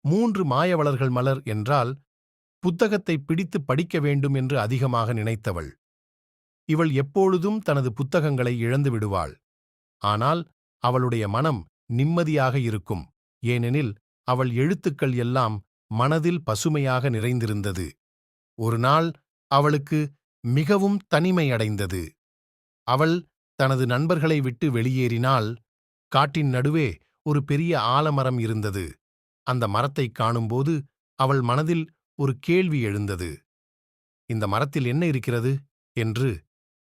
3 மாயவளர்கள். மலர் என்றால் புத்தகத்தை பிடித்து படிக்க வேண்டும் என்று அதிகமாக நினைத்தவள். இவள் எப்பொழுதும் தனது புத்தகங்களை இழந்து விடுவாள். ஆனால் அவளுடைய மனம் நிம்மதியாக இருக்கும். ஏனெனில் அவள் எழுத்துக்கள் எல்லாம் மனதில் பசுமையாக நிறைந்திருந்தது. ஒரு நாள் அவளுக்கு மிகவும் தனிமையடைந்தது. அவள் தனது நண்பர்களை விட்டு வெளியேறினாள். காட்டின் நடுவே ஒரு பெரிய ஆலமரம் இருந்தது. அந்த மரத்தைக் காணும்போது அவள் மனதில் ஒரு கேள்வி எழுந்தது. இந்த மரத்தில் என்ன இருக்கிறது என்று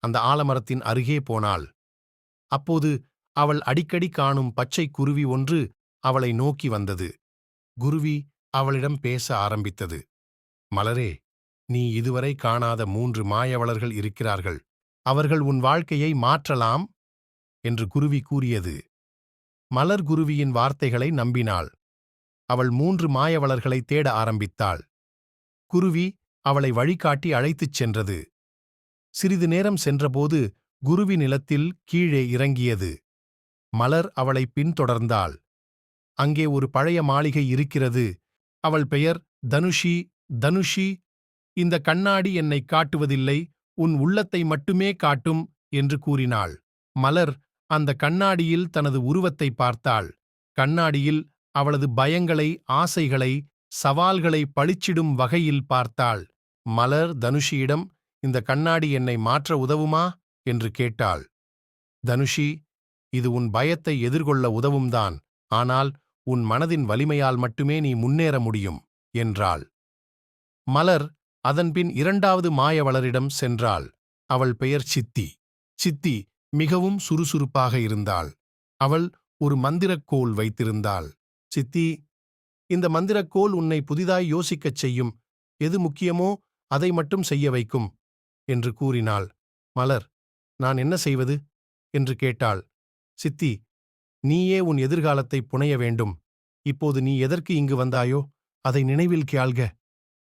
அந்த ஆலமரத்தின் அருகே போனாள். அப்போது அவள் அடிக்கடி காணும் பச்சை குருவி ஒன்று அவளை நோக்கி வந்தது. குருவி அவளிடம் பேச ஆரம்பித்தது. மலரே, நீ இதுவரை காணாத 3 மாயவளர்கள் இருக்கிறார்கள். அவர்கள் உன் வாழ்க்கையை மாற்றலாம் என்று குருவி கூறியது. மலர் குருவியின் வார்த்தைகளை நம்பினாள். அவள் 3 மாயவளர்களை தேட ஆரம்பித்தாள். குருவி அவளை வழிகாட்டி அழைத்துச் சென்றது. சிறிது நேரம் சென்றபோது குருவி நிலத்தில் கீழே இறங்கியது. மலர் அவளை பின்தொடர்ந்தாள். அங்கே ஒரு பழைய மாளிகை இருக்கிறது. அவள் பெயர் தனுஷி. தனுஷி, இந்த கண்ணாடி என்னை காட்டுவதில்லை, உன் உள்ளத்தை மட்டுமே காட்டும் என்று கூறினாள். மலர் அந்த கண்ணாடியில் தனது உருவத்தை பார்த்தாள். கண்ணாடியில் அவளது பயங்களை, ஆசைகளை, சவால்களை பளிச்சிடும் வகையில் பார்த்தாள். மலர் தனுஷியிடம், இந்த கண்ணாடி என்னை மாற்ற உதவுமா என்று கேட்டாள். தனுஷி, இது உன் பயத்தை எதிர்கொள்ள உதவும்தான், ஆனால் உன் மனதின் வலிமையால் மட்டுமே நீ முன்னேற முடியும் என்றாள். மலர் அதன்பின் 2வது மாயவளரிடம் சென்றாள். அவள் பெயர் சித்தி. சித்தி மிகவும் சுறுசுறுப்பாக இருந்தாள். அவள் ஒரு மந்திரக்கோல் வைத்திருந்தாள். சித்தி, இந்த மந்திரக்கோல் உன்னை புதிதாய் யோசிக்கச் செய்யும். எது முக்கியமோ அதை மட்டும் செய்ய வைக்கும் என்று கூறினாள். மலர், நான் என்ன செய்வது என்று கேட்டாள். சித்தி, நீயே உன் எதிர்காலத்தை புனைய வேண்டும். இப்போது நீ எதற்கு இங்கு வந்தாயோ அதை நினைவில் கேள்க.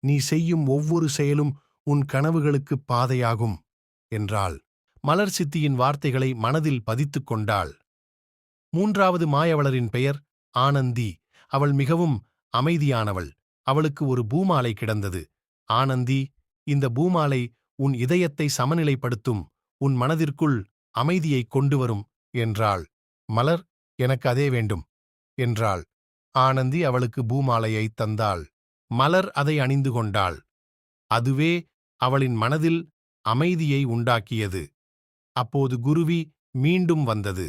நீ செய்யும் ஒவ்வொரு செயலும் உன் கனவுகளுக்குப் பாதையாகும் என்றாள். மலர் சித்தியின் வார்த்தைகளை மனதில் பதித்துக் கொண்டாள். 3வது மாயவளரின் பெயர் ஆனந்தி. அவள் மிகவும் அமைதியானவள். அவளுக்கு ஒரு பூமாலை கிடந்தது. ஆனந்தி, இந்த பூமாலை உன் இதயத்தை சமநிலைப்படுத்தும், உன் மனதிற்குள் அமைதியைக் கொண்டு வரும் என்றாள். மலர், எனக்கு அதே வேண்டும் என்றாள். ஆனந்தி அவளுக்கு பூமாலையைத் தந்தாள். மலர் அதை அணிந்து கொண்டாள். அதுவே அவளின் மனதில் அமைதியை உண்டாக்கியது. அப்போது குருவி மீண்டும் வந்தது.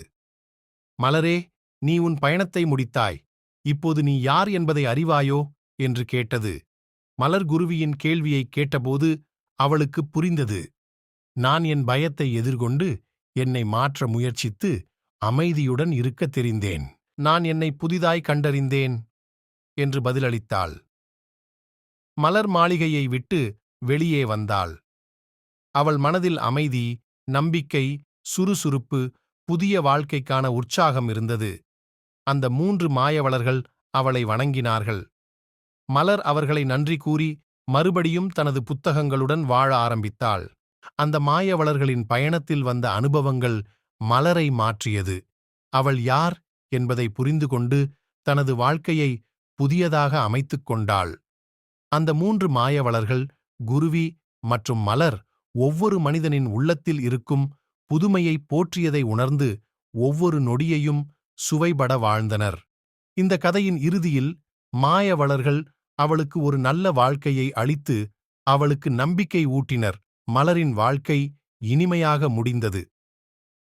மலரே, நீ உன் பயணத்தை முடித்தாய். இப்போது நீ யார் என்பதை அறிவாயோ என்று கேட்டது. மலர் குருவியின் கேள்வியைக் கேட்டபோது அவளுக்கு புரிந்தது. நான் என் பயத்தை எதிர்கொண்டு என்னை மாற்ற முயற்சித்து அமைதியுடன் இருக்கத் தெரிந்தேன். நான் என்னை புதிதாய் கண்டறிந்தேன் என்று பதிலளித்தாள். மலர் மாளிகையை விட்டு வெளியே வந்தாள். அவள் மனதில் அமைதி, நம்பிக்கை, சுறுசுறுப்பு, புதிய வாழ்க்கைக்கான உற்சாகம் இருந்தது. அந்த 3 மாயவளர்கள் அவளை வணங்கினார்கள். மலர் அவர்களை நன்றி கூறி மறுபடியும் தனது புத்தகங்களுடன் வாழ ஆரம்பித்தாள். அந்த மாயவளர்களின் பயணத்தில் வந்த அனுபவங்கள் மலரை மாற்றியது. அவள் யார் என்பதை புரிந்து கொண்டு தனது வாழ்க்கையை புதியதாக அமைத்துக் கொண்டாள். அந்த 3 மாயவளர்கள், குருவி மற்றும் மலர், ஒவ்வொரு மனிதனின் உள்ளத்தில் இருக்கும் புதுமையை போற்றியதை உணர்ந்து ஒவ்வொரு நொடியையும் சுவைபட வாழ்ந்தனர். இந்த கதையின் இறுதியில் மாயவளர்கள் அவளுக்கு ஒரு நல்ல வாழ்க்கையை அளித்து அவளுக்கு நம்பிக்கை ஊட்டினர். மலரின் வாழ்க்கை இனிமையாக முடிந்தது.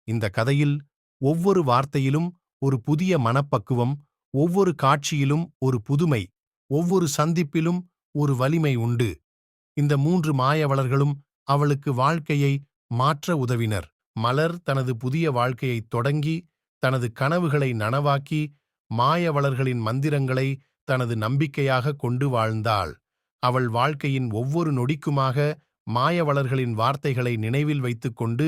இந்த கதையில் ஒவ்வொரு வார்த்தையிலும் ஒரு புதிய மனப்பக்குவம், ஒவ்வொரு காட்சியிலும் ஒரு புதுமை, ஒவ்வொரு சந்திப்பிலும் ஒரு வலிமை உண்டு. இந்த 3 மாயவளர்களும் அவளுக்கு வாழ்க்கையை மாற்ற உதவினர். மலர் தனது புதிய வாழ்க்கையைத் தொடங்கி தனது கனவுகளை நனவாக்கி மாயவளர்களின் மந்திரங்களை தனது நம்பிக்கையாக கொண்டு வாழ்ந்தாள். அவள் வாழ்க்கையின் ஒவ்வொரு நொடிக்குமாக மாயவளர்களின் வார்த்தைகளை நினைவில் வைத்துக்கொண்டு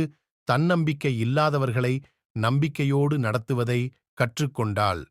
தன்னம்பிக்கை இல்லாதவர்களை நம்பிக்கையோடு நடத்துவதை கற்றுக்கொண்டாள்.